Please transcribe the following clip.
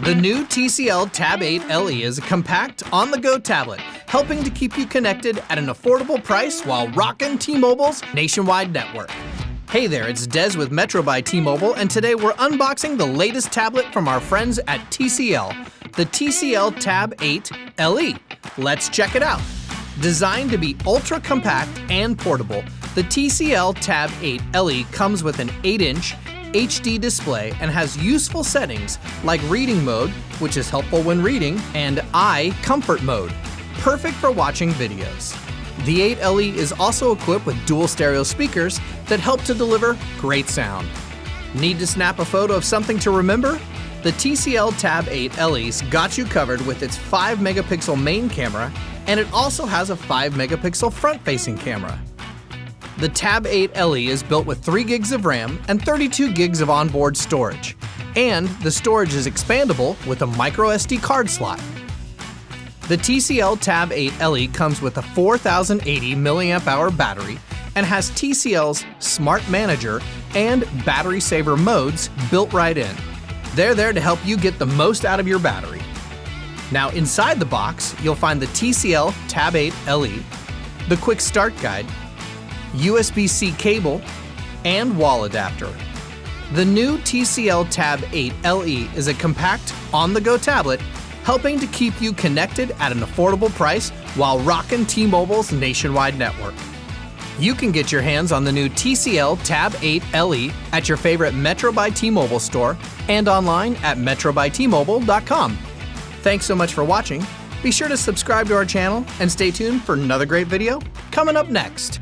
The new TCL Tab 8 LE is a compact, on-the-go tablet, helping to keep you connected at an affordable price while rocking T-Mobile's nationwide network. Hey there, it's Des with Metro by T-Mobile, and today we're unboxing the latest tablet from our friends at TCL, the TCL Tab 8 LE. Let's check it out. Designed to be ultra-compact and portable, the TCL Tab 8 LE comes with an 8-inch HD display and has useful settings like reading mode, which is helpful when reading, and eye comfort mode, perfect for watching videos. The 8 LE is also equipped with dual stereo speakers that help to deliver great sound. Need to snap a photo of something to remember? The TCL Tab 8 LE's got you covered with its 5-megapixel main camera, and it also has a 5-megapixel front-facing camera. The Tab 8 LE is built with 3 gigs of RAM and 32 gigs of onboard storage, and the storage is expandable with a microSD card slot. The TCL Tab 8 LE comes with a 4080 mAh battery and has TCL's Smart Manager and Battery Saver modes built right in. They're there to help you get the most out of your battery. Now inside the box, you'll find the TCL Tab 8 LE, the Quick Start Guide, USB-C cable, and wall adapter. The new TCL Tab 8 LE is a compact, on-the-go tablet, helping to keep you connected at an affordable price while rocking T-Mobile's nationwide network. You can get your hands on the new TCL Tab 8 LE at your favorite Metro by T-Mobile store and online at metrobytmobile.com. Thanks so much for watching. Be sure to subscribe to our channel and stay tuned for another great video coming up next.